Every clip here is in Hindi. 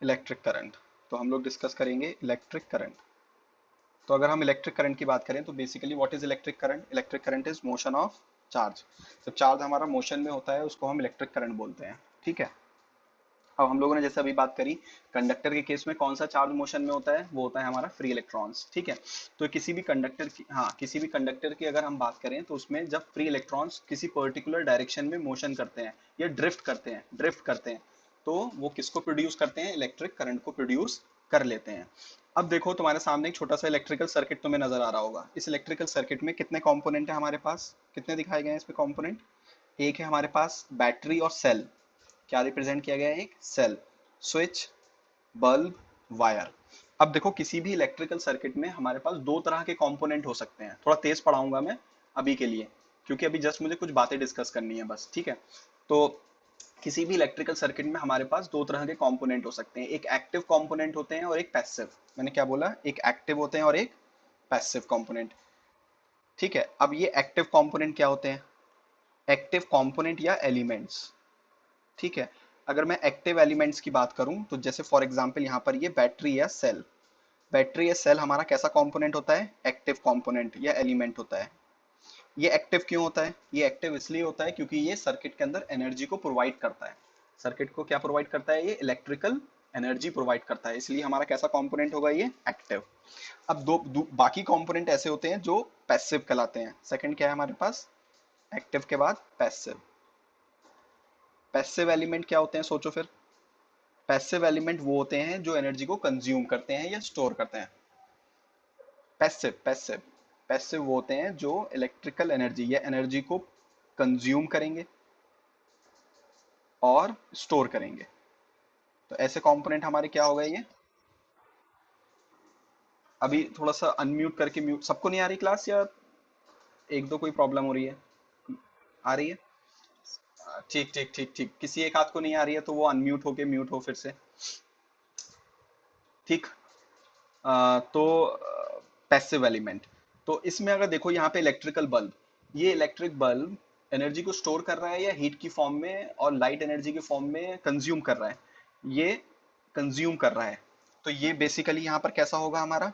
Electric current. तो हम लोग डिस्कस करेंगे इलेक्ट्रिक करंट। तो अगर हम इलेक्ट्रिक करंट की बात करें तो basically what is electric current? Electric current is motion of charge. जब चार्ज हमारा मोशन में होता है उसको हम इलेक्ट्रिक करंट बोलते हैं। ठीक है। अब हम लोगों ने जैसे अभी बात करी, कंडक्टर के केस में कौन सा चार्ज मोशन में होता है? वो होता है हमारा फ्री इलेक्ट्रॉन्स। ठीक है। तो किसी भी कंडक्टर की, हाँ, किसी भी कंडक्टर की अगर हम बात करें तो उसमें जब फ्री इलेक्ट्रॉन्स किसी पर्टिकुलर डायरेक्शन में मोशन करते हैं या ड्रिफ्ट करते हैं तो वो किसको प्रोड्यूस करते हैं? इलेक्ट्रिक करंट को प्रोड्यूस कर लेते हैं। अब देखो तुम्हारे सामने एक छोटा सा इलेक्ट्रिकल सर्किट तुम्हें नजर आ रहा होगा। इस इलेक्ट्रिकल सर्किट में कितने कंपोनेंट है हमारे पास? कितने दिखाए गए हैं इसमें कंपोनेंट? एक है हमारे पास बैटरी और सेल। क्या रिप्रेजेंट किया गया है? एक सेल, स्विच, बल्ब, वायर। अब देखो किसी भी इलेक्ट्रिकल सर्किट में हमारे पास दो तरह के कंपोनेंट हो सकते हैं। थोड़ा तेज पढ़ाऊंगा मैं अभी के लिए, क्योंकि अभी जस्ट मुझे कुछ बातें डिस्कस करनी है बस। ठीक है। तो किसी भी इलेक्ट्रिकल सर्किट में हमारे पास दो तरह के कंपोनेंट हो सकते हैं। एक एक्टिव कंपोनेंट होते हैं और एक पैसिव। मैंने क्या बोला? एक एक्टिव होते हैं और एक पैसिव कंपोनेंट। ठीक है। अब ये एक्टिव कंपोनेंट क्या होते हैं? एक्टिव कंपोनेंट या एलिमेंट्स। ठीक है। अगर मैं एक्टिव एलिमेंट्स की बात करूं तो जैसे फॉर एग्जांपल यहाँ पर ये बैटरी या सेल। बैटरी या सेल हमारा कैसा कंपोनेंट होता है? एक्टिव कंपोनेंट या एलिमेंट होता है। ये एक्टिव क्यों होता है? ये एक्टिव इसलिए होता है क्योंकि ये सर्किट के अंदर एनर्जी को प्रोवाइड करता है। सर्किट को क्या प्रोवाइड करता है? ये इलेक्ट्रिकल एनर्जी प्रोवाइड करता है, इसलिए हमारा कैसा कंपोनेंट होगा? ये एक्टिव। अब बाकी कंपोनेंट ऐसे होते हैं जो पैसिव कहलाते हैं। सेकंड क्या है हमारे पास? एक्टिव के बाद पैसिव। पैसिव एलिमेंट क्या होते हैं? सोचो फिर। पैसिव एलिमेंट वो होते हैं जो एनर्जी को कंज्यूम करते हैं या स्टोर करते हैं। पैसिव पैसिव पैसिव वो होते हैं जो इलेक्ट्रिकल एनर्जी या एनर्जी को कंज्यूम करेंगे और स्टोर करेंगे। तो ऐसे कंपोनेंट हमारे क्या हो गए ये? अभी थोड़ा सा अनम्यूट करके म्यूट। सबको नहीं आ रही क्लास या एक दो कोई प्रॉब्लम हो रही है? आ रही है? ठीक ठीक ठीक ठीक। किसी एक आध को नहीं आ रही है तो वो अनम्यूट होके म्यूट हो फिर से। ठीक। तो पैसिव एलिमेंट। तो इसमें अगर देखो यहाँ पे इलेक्ट्रिकल बल्ब, ये इलेक्ट्रिक बल्ब एनर्जी को स्टोर कर रहा है या हीट की फॉर्म में और लाइट एनर्जी की फॉर्म में कंज्यूम कर रहा है? ये कंज्यूम कर रहा है। तो ये बेसिकली यहाँ पर कैसा होगा हमारा?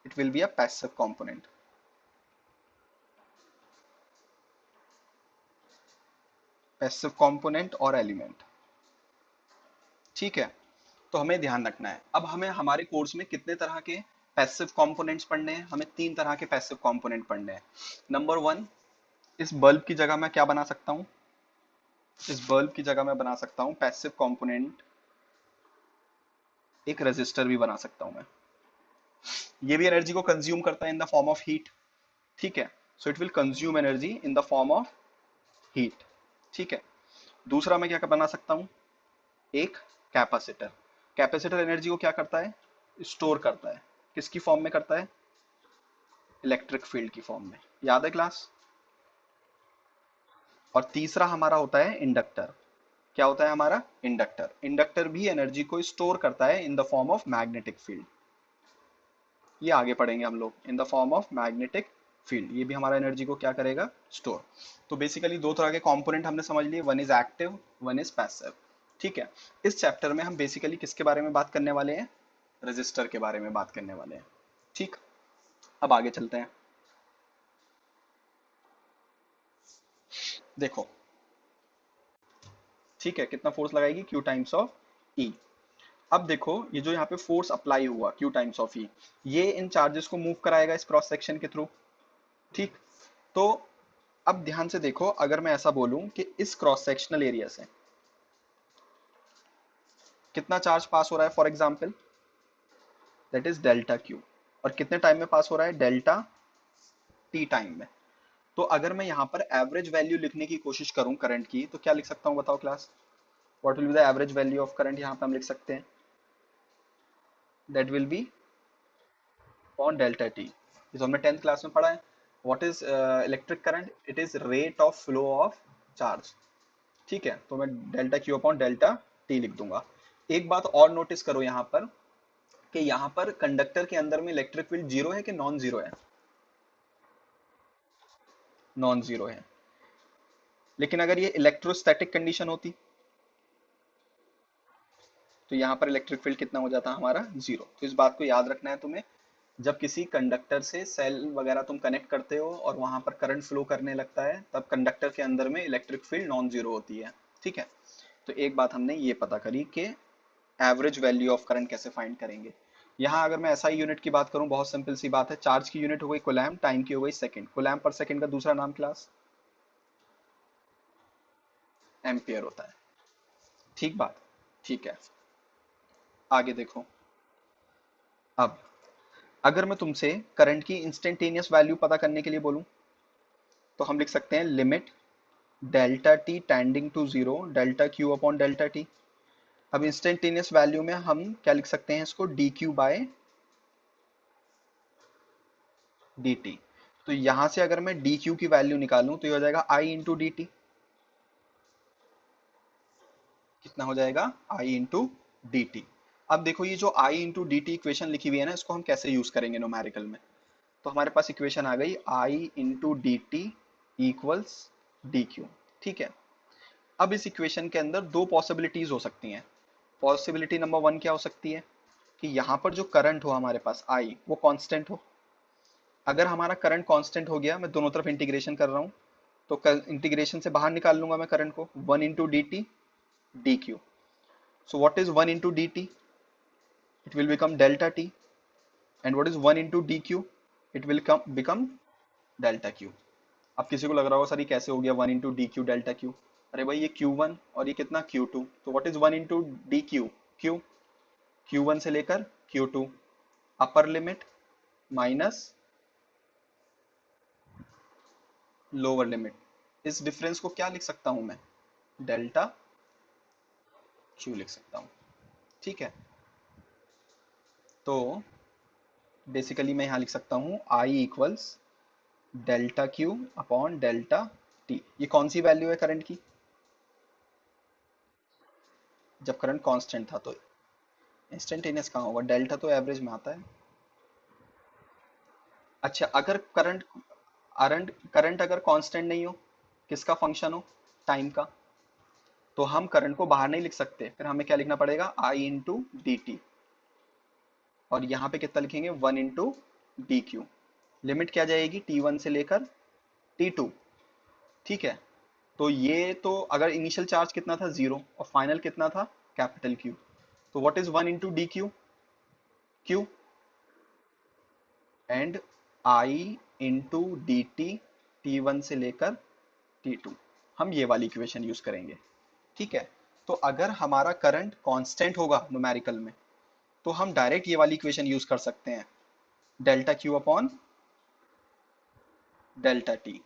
It will be a passive component. Passive component और एलिमेंट। ठीक है। तो हमें ध्यान रखना है। अब हमें हमारे कोर्स में कितने तरह के पैसिव कंपोनेंट्स पढ़ने हैं? हमें तीन तरह के पैसिव कंपोनेंट पढ़ने हैं। नंबर वन, इस बल्ब की जगह मैं क्या बना सकता हूँ? इस बल्ब की जगह मैं बना सकता हूँ पैसिव कंपोनेंट, एक रेजिस्टर भी बना सकता हूँ मैं। ये भी एनर्जी को कंज्यूम करता है in the form of heat. ठीक है। सो it will consume energy in the form of heat. ठीक है। दूसरा मैं क्या बना सकता हूँ? एक कैपेसिटर। कैपेसिटर एनर्जी को क्या करता है? स्टोर करता है। किसकी फॉर्म में करता है? इलेक्ट्रिक फील्ड की फॉर्म में। याद है क्लास? और तीसरा हमारा होता है इंडक्टर। क्या होता है हमारा? इंडक्टर। इंडक्टर भी एनर्जी को स्टोर करता है in the form of magnetic field. ये आगे पढ़ेंगे हम लोग। In the form of magnetic field ये भी हमारा एनर्जी को क्या करेगा? स्टोर। तो बेसिकली दो तरह के कंपोनेंट हमने समझ लिए, one is active, one is passive. ठीक है। इस चैप्टर में हम बेसिकली किसके बारे में बात करने वाले हैं? रजिस्टर के बारे में बात करने वाले हैं। ठीक। अब आगे चलते हैं। देखो, ठीक है, कितना फोर्स लगाएगी? Q times of E। अब देखो ये जो यहाँ पे फोर्स अप्लाई हुआ Q टाइम्स ऑफ E, ये इन चार्जेस को मूव कराएगा इस क्रॉस सेक्शन के थ्रू। ठीक। तो अब ध्यान से देखो, अगर मैं ऐसा बोलूं कि इस क्रॉस सेक्शनल एरिया से कितना चार्ज पास हो रहा है, for example that is delta Q, और कितने टाइम में पास हो रहा है? डेल्टा टी टाइम में। तो अगर मैं यहाँ पर एवरेज वैल्यू लिखने की कोशिश करूं करंट की, तो क्या लिख सकता हूँ बताओ class? What will be the average value of current? यहाँ पे हम लिख सकते हैं that will be upon delta T. ये तो हमने 10th क्लास में पढ़ा है। What is electric current? It is rate of flow of charge. ठीक है। तो मैं delta q upon delta T लिख दूंगा। एक बात और नोटिस करो यहाँ पर, कि यहाँ पर कंडक्टर के अंदर में इलेक्ट्रिक फील्ड जीरो है कि नॉन जीरो है? नॉन जीरो है। लेकिन अगर ये इलेक्ट्रोस्टैटिक कंडीशन होती तो यहाँ पर इलेक्ट्रिक फील्ड कितना हो जाता है हमारा, जीरो। तो इस बात को याद रखना है तुम्हें, जब किसी कंडक्टर से सेल वगैरह तुम कनेक्ट करते हो और वहां पर करंट फ्लो करने लगता है, तब कंडक्टर के अंदर में इलेक्ट्रिक फील्ड नॉन जीरो होती है। ठीक है, तो एक बात हमने ये पता करी कि एवरेज वैल्यू ऑफ करंट कैसे फाइंड करेंगे। यहाँ अगर मैं एसआई यूनिट की बात करूँ, बहुत सिंपल सी बात है, चार्ज की यूनिट हो गई कूलम्ब, टाइम की हो गई सेकंड। कूलम्ब पर सेकंड का दूसरा नाम क्लास एम्पियर होता है। ठीक बात, ठीक है। आगे देखो, अब अगर मैं तुमसे करंट की इंस्टेंटेनियस वैल्यू पता करने के लिए बोलूं, तो हम लिख सकते हैं limit delta t tending to zero delta q upon delta t. अब इंस्टेंटेनियस वैल्यू में हम क्या लिख सकते हैं, इसको d q by d t. तो यहां से अगर मैं डी क्यू की वैल्यू निकालूं तो ये हो जाएगा आई इंटू डी टी। कितना हो जाएगा, आई इंटू डी टी। अब देखो ये जो आई इंटू डी टी इक्वेशन लिखी हुई है ना, इसको हम कैसे यूज करेंगे न्यूमेरिकल में। तो हमारे पास इक्वेशन आ गई I into D T equals D Q. ठीक है, अब इस इक्वेशन के अंदर दो पॉसिबिलिटीज हो सकती हैं। पॉसिबिलिटी नंबर वन क्या हो सकती है, कि यहाँ पर जो करंट हो हमारे पास आई, वो कांस्टेंट हो। अगर हमारा करंट कांस्टेंट हो गया, मैं दोनों तरफ इंटीग्रेशन कर रहा हूँ, तो इंटीग्रेशन से बाहर निकाल लूंगा मैं करंट को, one into D T D Q. So what is one into D T, it will become delta t, and what is 1 into dq, it will become delta q। अब किसी को लग रहा होगा सर ये कैसे हो गया 1 into dq delta q। अरे भाई ये q1 और ये कितना q2, तो what is 1 into dq, q, q1 से लेकर q2 upper limit minus lower limit. इस डिफरेंस को क्या लिख सकता हूं मैं, डेल्टा q लिख सकता हूं। ठीक है, तो बेसिकली मैं यहां लिख सकता हूं I equals delta q upon delta T. ये कौन सी वैल्यू है करंट की, जब करंट कांस्टेंट था। तो इंस्टेंटेनियस कहाँ होगा, डेल्टा तो एवरेज में आता है। अच्छा, अगर करंट करंट करंट अगर कांस्टेंट नहीं हो, किसका फंक्शन हो, टाइम का, तो हम करंट को बाहर नहीं लिख सकते, फिर हमें क्या लिखना पड़ेगा, आई इंटू डी टी। और यहाँ पे कितना लिखेंगे, one into D Q. Limit क्या जाएगी, टी वन से लेकर टी टू। ठीक है, तो ये तो अगर इनिशियल चार्ज कितना था, जीरो, और फाइनल कितना था, कैपिटल क्यू। तो what is one into D Q, Q, and I into D T, T one से लेकर टी टू। हम ये वाली इक्वेशन यूज करेंगे। ठीक है, तो अगर हमारा करंट कांस्टेंट होगा न्यूमेरिकल में, तो हम डायरेक्ट ये वाली इक्वेशन यूज कर सकते हैं, delta q upon delta T.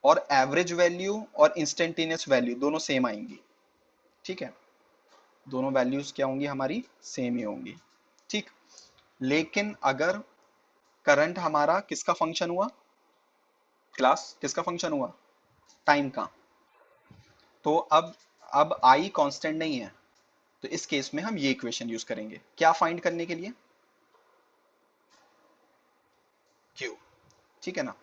और एवरेज वैल्यू और इंस्टेंटेनियस वैल्यू दोनों सेम आएंगी। ठीक है, दोनों वैल्यूज क्या होंगी हमारी, सेम ही होंगी। ठीक, लेकिन अगर करंट हमारा किसका फंक्शन हुआ, क्लास किसका फंक्शन हुआ, टाइम का, तो अब आई कांस्टेंट नहीं है, तो इस केस में हम ये इक्वेशन यूज करेंगे, क्या फाइंड करने के लिए, क्यू। ठीक है ना,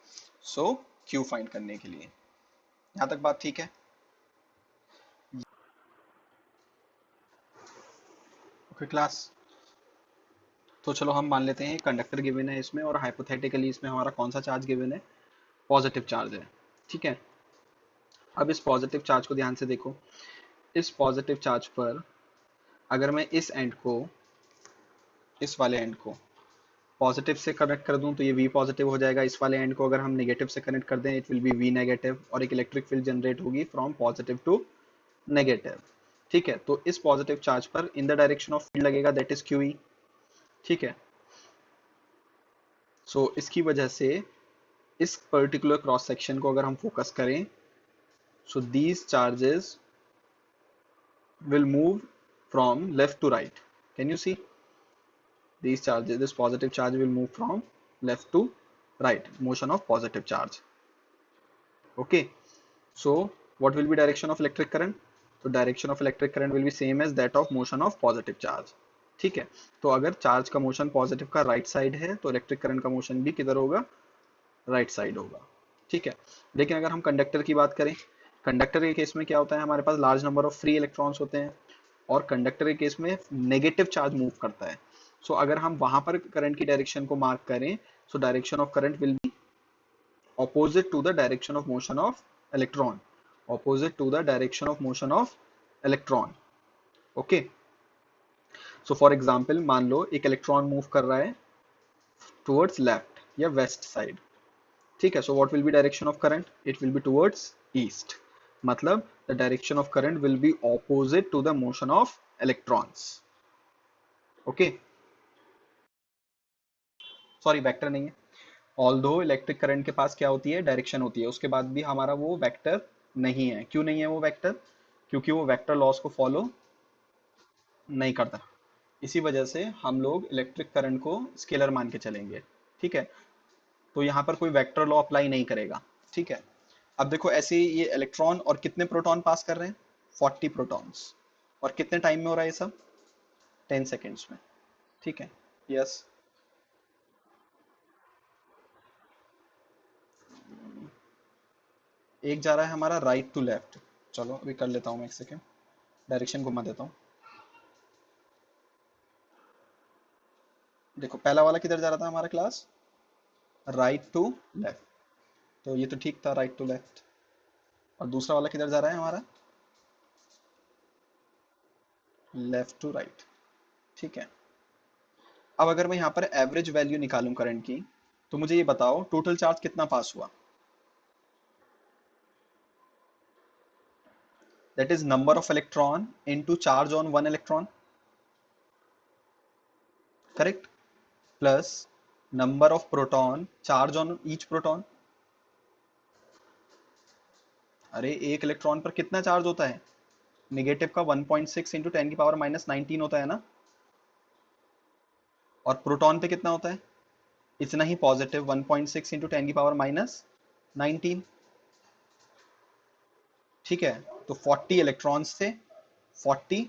सो क्यू फाइंड करने के लिए। यहां तक बात ठीक है। ओके क्लास, तो चलो हम मान लेते हैं कंडक्टर गिवन है इसमें, और हाइपोथेटिकली इसमें हमारा कौन सा चार्ज गिवन है, पॉजिटिव चार्ज है। ठीक है, अब इस पॉजिटिव चार्ज को ध्यान से देखो। इस पॉजिटिव चार्ज पर अगर मैं इस एंड को, इस वाले एंड को पॉजिटिव से कनेक्ट कर दूं, तो ये वी पॉजिटिव हो जाएगा। इस वाले एंड को अगर हम नेगेटिव से कनेक्ट कर दें, it will be v negative, और एक इलेक्ट्रिक फील्ड जनरेट होगी फ्रॉम पॉजिटिव टू नेगेटिव। ठीक है, तो इस पॉजिटिव चार्ज पर in the direction of field लगेगा, दैट इज क्यू ई। ठीक है, सो इसकी वजह से इस पर्टिकुलर क्रॉस सेक्शन को अगर हम फोकस करें, so these charges will move from left to right. Can you see? These charges, this positive charge will move from left to right. Motion of positive charge. Okay. So what will be direction of electric current? So direction of electric current will be same as that of motion of positive charge. ठीक है, तो अगर चार्ज का मोशन पॉजिटिव का राइट साइड है, तो इलेक्ट्रिक करंट का मोशन भी किधर होगा, राइट साइड होगा। ठीक है, लेकिन अगर हम कंडक्टर की बात करें, कंडक्टर के केस में क्या होता है, हमारे पास large number of free electrons होते हैं, और कंडक्टर के केस में नेगेटिव चार्ज मूव करता है. सो अगर हम वहां पर करंट की डायरेक्शन को मार्क करें, so direction of current will be opposite to the direction of motion of electron, opposite to the direction of motion of electron. Okay, so for example मान लो एक इलेक्ट्रॉन मूव कर रहा है towards left या west side. ठीक है, so what will be direction of current? It will be towards east. मतलब the direction of current will be opposite to the motion of electrons. Okay, sorry vector नहीं है. ऑल्दो इलेक्ट्रिक करंट के पास क्या होती है, डायरेक्शन होती है, उसके बाद भी हमारा वो वेक्टर नहीं है. क्यों नहीं है वो वेक्टर? क्योंकि वो वेक्टर लॉस को फॉलो नहीं करता. इसी वजह से हम लोग इलेक्ट्रिक करंट को स्केलर मान के चलेंगे. ठीक है, तो यहाँ पर कोई वेक्टर लॉ अप्लाई नहीं करेगा. ठीक है, अब देखो ऐसे ही ये इलेक्ट्रॉन और कितने प्रोटॉन पास कर रहे हैं, 40 प्रोटॉन्स. और कितने टाइम में हो रहा है ये सब? 10 सेकेंड्स में. ठीक है, यस. एक जा रहा है हमारा राइट टू लेफ्ट. चलो अभी कर लेता हूँ मैं, एक सेकेंड डायरेक्शन घुमा देता हूँ. देखो पहला वाला किधर जा रहा था हमारा क्लास, राइट टू लेफ्ट, तो ये तो ठीक था, राइट टू लेफ्ट. और दूसरा वाला किधर जा रहा है हमारा, लेफ्ट टू राइट. ठीक है, अब अगर मैं यहाँ पर एवरेज वैल्यू निकालूं करंट की, तो मुझे ये बताओ टोटल चार्ज कितना पास हुआ. That is number of electron into charge on one electron, correct, plus number of proton charge on each proton. अरे एक इलेक्ट्रॉन पर कितना चार्ज होता है, नेगेटिव का 1.6 इंटू 10 की पावर माइनस 19 होता है ना. और प्रोटॉन पे कितना होता है, इतना ही पॉजिटिव 1.6 इंटू 10 की पावर माइनस 19. ठीक है, तो 40 इलेक्ट्रॉन्स थे, 40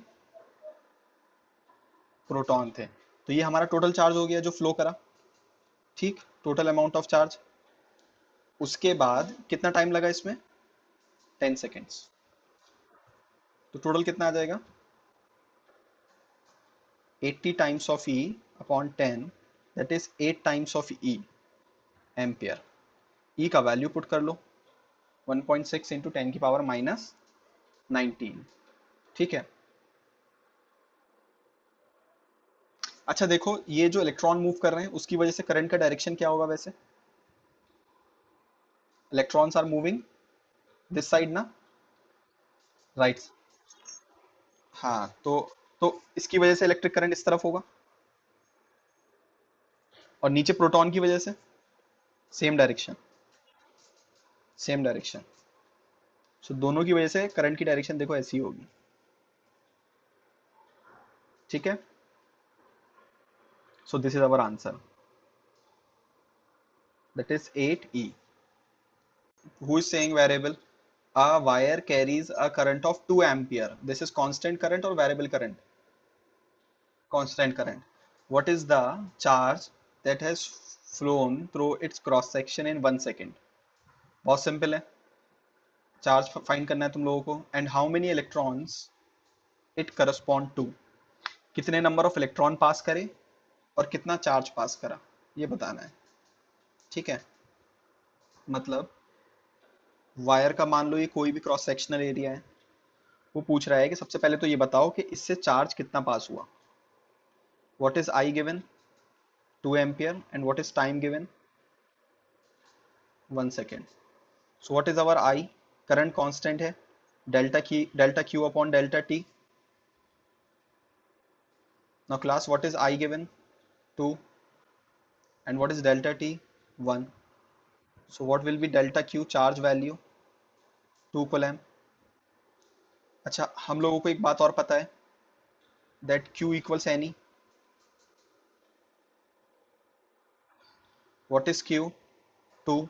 प्रोटॉन थे, तो ये हमारा टोटल चार्ज हो गया जो फ्लो करा. ठीक, टोटल अमाउंट ऑफ चार्ज. उसके बाद कितना टाइम लगा इसमें, 10 सेकेंड्स. तो टोटल कितना आ जाएगा, 80 times of E upon 10, that is 8 times of E ampere. E का वैल्यू पुट कर लो, 1.6 इंटू 10 की पावर माइनस 19. ठीक है, अच्छा देखो ये जो इलेक्ट्रॉन मूव कर रहे हैं उसकी वजह से करंट का डायरेक्शन क्या होगा वैसे, electrons are moving this side ना, राइट. हाँ, तो इसकी वजह से इलेक्ट्रिक करंट इस तरफ होगा, और नीचे प्रोटॉन की वजह से सेम डायरेक्शन, सेम डायरेक्शन. सो दोनों की वजह से करंट की डायरेक्शन देखो ऐसी होगी. ठीक है, so this is our answer, that is 8E. Who is saying variable? A wire carries a current of 2 ampere. This is constant current or variable current? Constant current. What is the charge that has flown through its cross section in 1 second? बहुत सिंपल है, चार्ज फाइंड करना है तुम लोगों को. And how many electrons it correspond to, कितने नंबर ऑफ इलेक्ट्रॉन पास करे और कितना चार्ज पास करा, ये बताना है. ठीक है, मतलब वायर का मान लो ये कोई भी क्रॉस सेक्शनल एरिया है, वो पूछ रहा है कि सबसे पहले तो ये बताओ कि इससे चार्ज कितना पास हुआ. What is I given? 2 ampere. And what is time given? 1 second. So what is our I? Current constant है, delta Q upon delta T. Now class, what is I given? 2. And what is delta T? 1. So what will be delta Q charge value? 2 coulomb. अच्छा हम लोगों को एक बात और पता है, that Q equals any. What is Q? 2.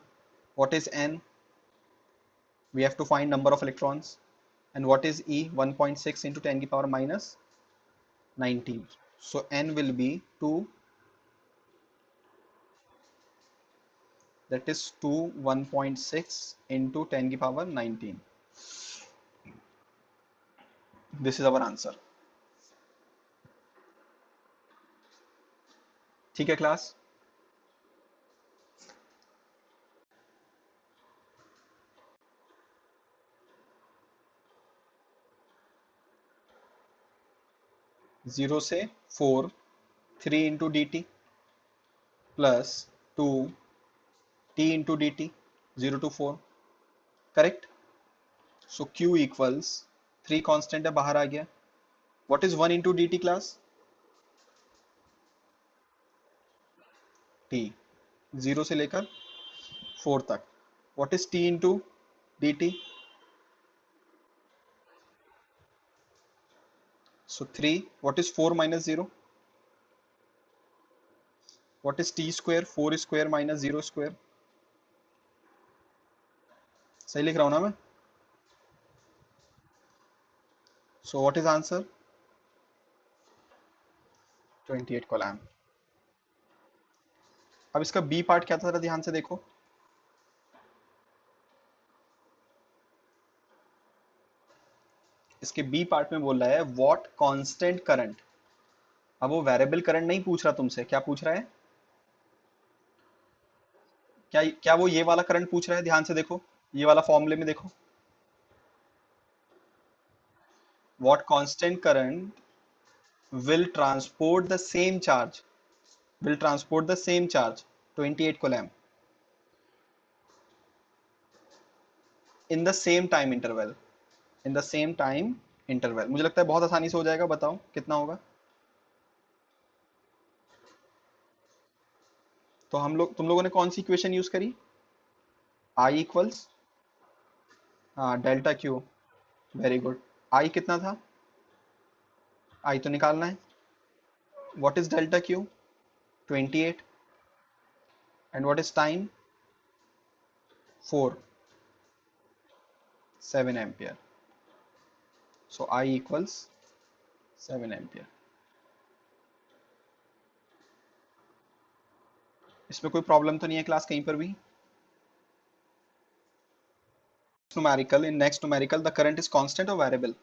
What is N? We have to find number of electrons. And what is E? 1.6 into 10 की power minus 19. So N will be 2, that is 2 1.6 into 10 की power 19. This is our answer. ठीक है क्लास। 0 से 4, 3 × dt plus 2 t × dt, 0 to 4, correct. So q equals 3 constant है, बाहर आ गया। What is 1 × dt class? t, 0 से लेकर 4 तक। What is t × dt? So 3। What is 4 - 0? What is t square? 4 square minus 0 square. सही लिख रहा हूँ ना मैं? So what is answer? 28 कोलैम। अब इसका बी पार्ट क्या था, जरा ध्यान से देखो। इसके बी पार्ट में बोल रहा है व्हाट कांस्टेंट करंट। अब वो वेरिएबल करंट नहीं पूछ रहा तुमसे, क्या पूछ रहा है? क्या क्या वो ये वाला करंट पूछ रहा है? ध्यान से देखो, ये वाला फॉर्मूले में देखो। What constant current will transport the same charge, will transport the same charge 28 coulomb in the same time interval, in the same time interval। मुझे लगता है बहुत आसानी से हो जाएगा, बताओ कितना होगा। तो हम लोग, तुम लोगों ने कौन सी इक्वेशन यूज करी? आई इक्वल्स, हाँ, delta Q. Very good. I कितना था? आई तो निकालना है। What is delta Q? 28। And what is time? 4, 7 ampere. So I equals 7 ampere. इसमें कोई प्रॉब्लम तो नहीं है क्लास कहीं पर भी? Numerical, in next numerical, the current is constant or variable?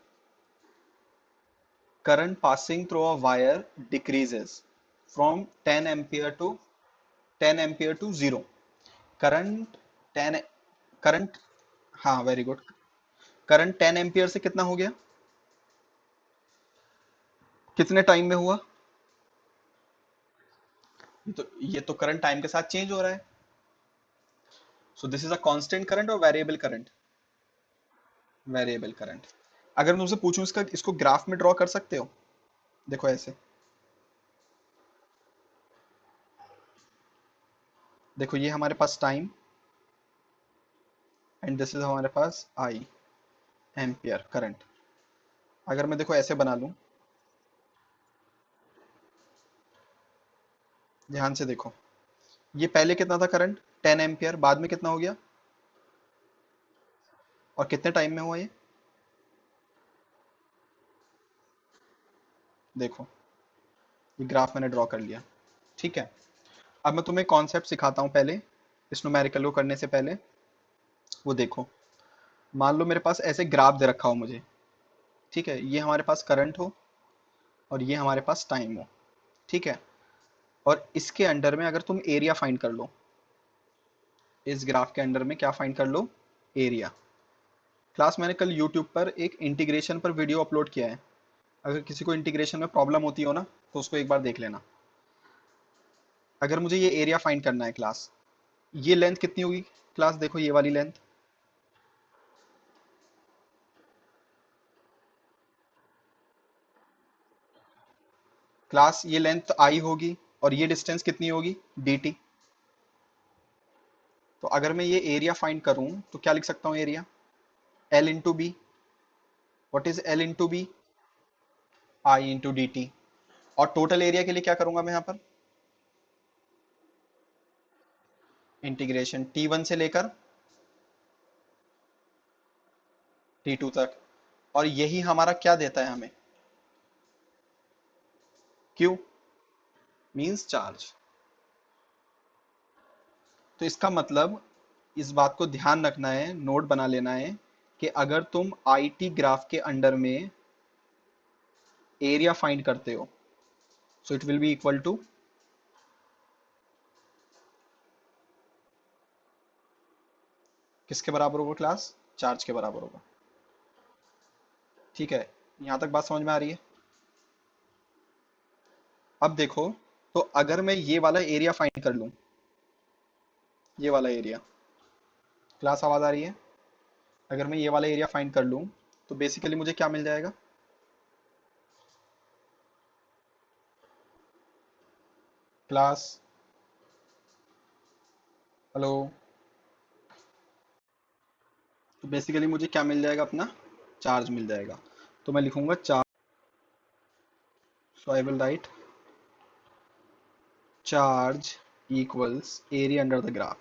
Current passing through a wire decreases from 10 ampere to 10 ampere to 0। Current 10, current, हाँ वेरी गुड। करंट 10 एम्पियर से कितना हो गया, कितने टाइम में हुआ? ये तो करंट टाइम के साथ चेंज हो रहा है। So this is a constant current और वेरिएबल करंट? Variable current. अगर मैं तुमसे पूछूं इसका, इसको ग्राफ में ड्रॉ कर सकते हो? देखो ऐसे, देखो ये हमारे पास टाइम, एंड दिस इज हमारे पास आई, एम्पियर करंट। अगर मैं देखो ऐसे बना लूं, ध्यान से देखो, ये पहले कितना था करंट? 10 एम्पियर। बाद में कितना हो गया, और कितने टाइम में हुआ ये? देखो, ये ग्राफ मैंने ड्रॉ कर लिया। ठीक है। अब मैं तुम्हें कॉन्सेप्ट सिखाता हूँ पहले, इस न्यूमेरिकल को करने से पहले। वो देखो, मान लो मेरे पास ऐसे ग्राफ दे रखा हो मुझे, ठीक है, ये हमारे पास करंट हो और ये हमारे पास टाइम हो, ठीक है। और इसके अंडर में अगर तुम एरिया फाइंड कर लो, इस ग्राफ के अंडर में क्या फाइंड कर लो? एरिया। क्लास, मैंने कल यूट्यूब पर एक इंटीग्रेशन पर वीडियो अपलोड किया है, अगर किसी को इंटीग्रेशन में प्रॉब्लम होती हो ना, तो उसको एक बार देख लेना। अगर मुझे ये एरिया फाइंड करना है क्लास, ये लेंथ कितनी होगी क्लास? देखो ये वाली लेंथ, क्लास ये लेंथ आई होगी, और ये डिस्टेंस कितनी होगी? D t. तो अगर मैं ये एरिया फाइंड करूं तो क्या लिख सकता हूं area? L into b. What is l into b? I into D t. और टोटल एरिया के लिए क्या करूंगा मैं यहाँ पर? इंटीग्रेशन T1 से लेकर T2 तक। और यही हमारा क्या देता है हमें? Q means charge. तो इसका मतलब, इस बात को ध्यान रखना है, नोट बना लेना है, कि अगर तुम आई टी ग्राफ के अंडर में एरिया फाइंड करते हो, so it will be equal to किसके बराबर होगा क्लास? चार्ज के बराबर होगा। ठीक है, यहाँ तक बात समझ में आ रही है? अब देखो, तो अगर मैं ये वाला एरिया फाइंड कर लूं, ये वाला एरिया, क्लास आवाज आ रही है? अगर मैं ये वाला एरिया फाइंड कर लूं, तो बेसिकली मुझे क्या मिल जाएगा? Class, hello. तो बेसिकली मुझे क्या मिल जाएगा? अपना चार्ज मिल जाएगा। तो मैं लिखूंगा charge, so I will write charge equals area under the graph,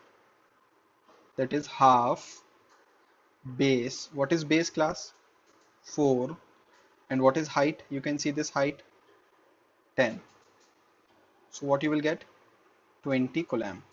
that is half base. What is base class? 4. And what is height? You can see this height 10. So what you will get? 20 coulomb.